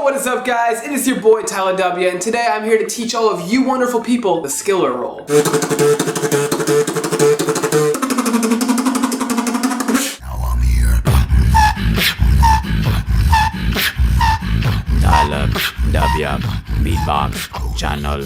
Yo, what is up guys? It is your boy TylaDubya, and today I'm here to teach all of you wonderful people the skiller roll. TylaDubya Beatbox channel.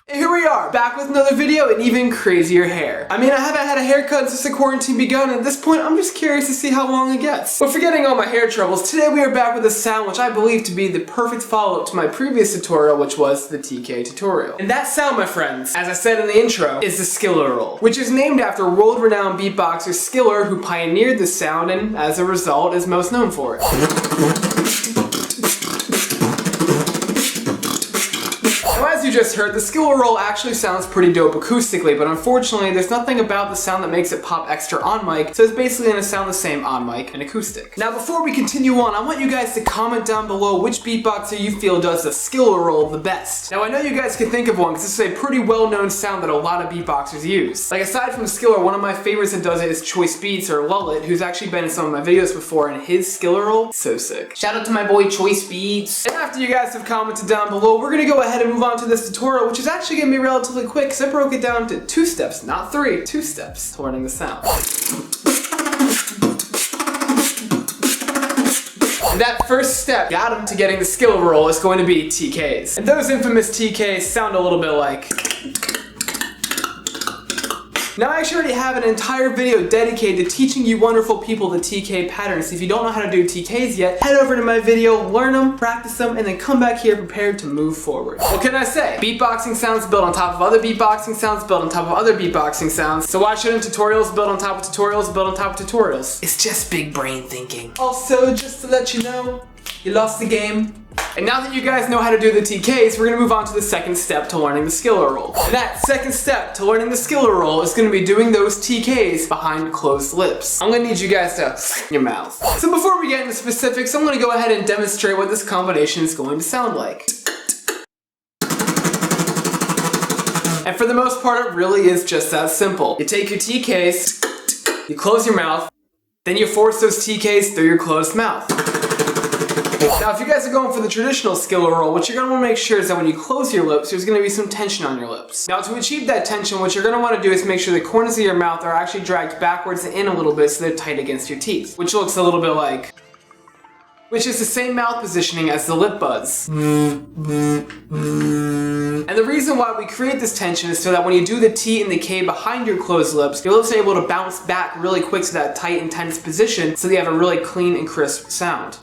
And here we are, back with another video and even crazier hair. I mean, I haven't had a haircut since the quarantine begun, and at this point I'm just curious to see how long it gets. But forgetting all my hair troubles, today we are back with a sound which I believe to be the perfect follow-up to my previous tutorial, which was the TK tutorial. And that sound, my friends, as I said in the intro, is the skiller roll, which is named after world-renowned beatboxer Skiller, who pioneered this sound and, as a result, is most known for it. As you just heard, the skiller roll actually sounds pretty dope acoustically, but unfortunately there's nothing about the sound that makes it pop extra on mic, so it's basically going to sound the same on mic and acoustic. Now before we continue on, I want you guys to comment down below which beatboxer you feel does the skiller roll the best. Now I know you guys can think of one because this is a pretty well-known sound that a lot of beatboxers use. Like aside from Skiller, one of my favorites that does it is Choice Beats or Lullet, who's actually been in some of my videos before, and his skiller roll, so sick. Shout out to my boy Choice Beats. And after you guys have commented down below, we're going to go ahead and move on to this tutorial, which is actually going to be relatively quick because I broke it down to 2 steps, not 3, 2 steps to learning the sound. And that first step, got him to getting the skiller roll, is going to be TKs. And those infamous TKs sound a little bit like... Now I actually already have an entire video dedicated to teaching you wonderful people the TK patterns. So if you don't know how to do TKs yet, head over to my video, learn them, practice them, and then come back here prepared to move forward. What can I say? Beatboxing sounds built on top of other beatboxing sounds, built on top of other beatboxing sounds. So why shouldn't tutorials build on top of tutorials, build on top of tutorials? It's just big brain thinking. Also, just to let you know, you lost the game. And now that you guys know how to do the TKs, we're going to move on to the second step to learning the skiller roll. And that second step to learning the skiller roll is going to be doing those TKs behind closed lips. I'm going to need you guys to your mouth. So before we get into specifics, I'm going to go ahead and demonstrate what this combination is going to sound like. And for the most part, it really is just that simple. You take your TKs, you close your mouth, then you force those TKs through your closed mouth. Now if you guys are going for the traditional skiller roll, what you're going to want to make sure is that when you close your lips, there's going to be some tension on your lips. Now to achieve that tension, what you're going to want to do is make sure the corners of your mouth are actually dragged backwards and in a little bit so they're tight against your teeth. Which looks a little bit like... which is the same mouth positioning as the lip buzz. And the reason why we create this tension is so that when you do the T and the K behind your closed lips, your lips are able to bounce back really quick to that tight and tense position so that you have a really clean and crisp sound.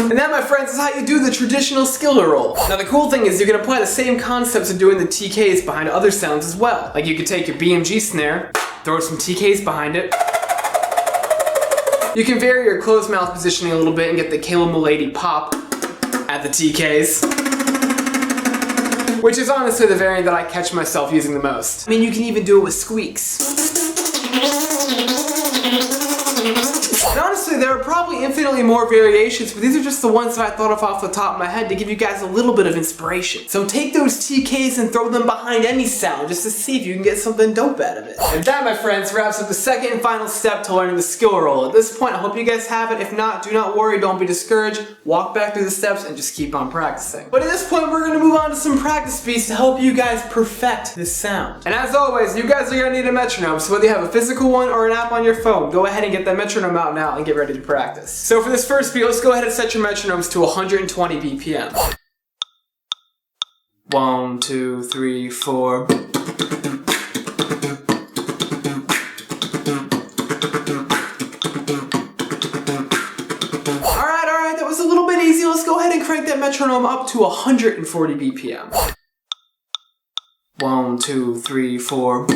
And that, my friends, is how you do the traditional skiller roll. Now the cool thing is you can apply the same concepts of doing the TKs behind other sounds as well. Like you could take your BMG snare, throw some TKs behind it. You can vary your closed mouth positioning a little bit and get the Kayla Milady pop at the TKs. Which is honestly the variant that I catch myself using the most. I mean, you can even do it with squeaks. And honestly, there are probably infinitely more variations, but these are just the ones that I thought of off the top of my head to give you guys a little bit of inspiration. So take those TKs and throw them behind any sound just to see if you can get something dope out of it. And that, my friends, wraps up the second and final step to learning the skiller roll. At this point, I hope you guys have it. If not, do not worry, don't be discouraged. Walk back through the steps and just keep on practicing. But at this point, we're going to move on to some practice beats to help you guys perfect this sound. And as always, you guys are going to need a metronome, so whether you have a physical one or an app on your phone, go ahead and get that metronome out now and get ready to practice. So for this first beat, let's go ahead and set your metronomes to 120 BPM. 1, 2, 3, 4. Alright, that was a little bit easy. Let's go ahead and crank that metronome up to 140 BPM. 1, 2, 3, 4.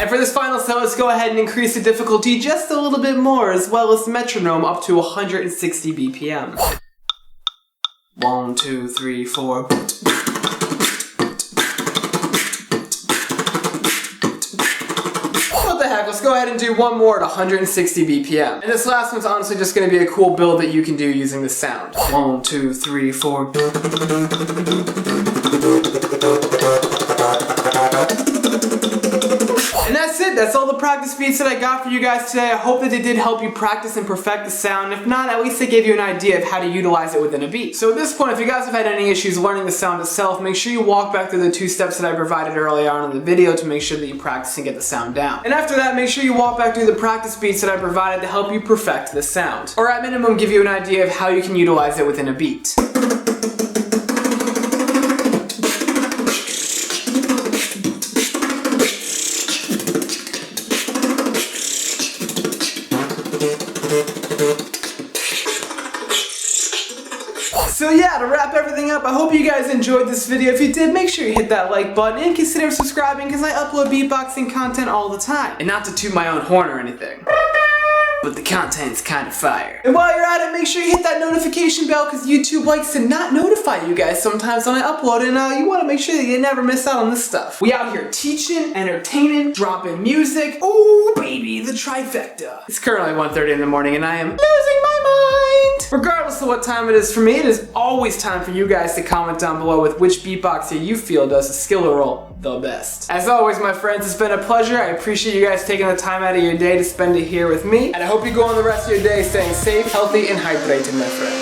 And for this final set, let's go ahead and increase the difficulty just a little bit more, as well as the metronome up to 160 BPM. 1, 2, 3, 4. let's go ahead and do one more at 160 BPM. And this last one's honestly just gonna be a cool build that you can do using the sound. 1, 2, 3, 4. And that's it. That's all the practice beats that I got for you guys today. I hope that they did help you practice and perfect the sound. If not, at least they gave you an idea of how to utilize it within a beat. So at this point, if you guys have had any issues learning the sound itself, make sure you walk back through the 2 steps that I provided early on in the video to make sure that you practice and get the sound down. And after that, make sure you walk back through the practice beats that I provided to help you perfect the sound. Or at minimum, give you an idea of how you can utilize it within a beat. So yeah, to wrap everything up, I hope you guys enjoyed this video. If you did, make sure you hit that like button and consider subscribing because I upload beatboxing content all the time. And not to toot my own horn or anything, but the content's kind of fire. And while you're at it, make sure you hit that notification bell because YouTube likes to not notify you guys sometimes when I upload, and you want to make sure that you never miss out on this stuff. We out here teaching, entertaining, dropping music. Oh baby, the trifecta. It's currently 1:30 in the morning and I am losing my mind. Regardless of what time it is for me, it is always time for you guys to comment down below with which beatboxer you feel does the skill roll the best. As always, my friends, it's been a pleasure. I appreciate you guys taking the time out of your day to spend it here with me. And I hope you go on the rest of your day staying safe, healthy, and hydrated, my friends.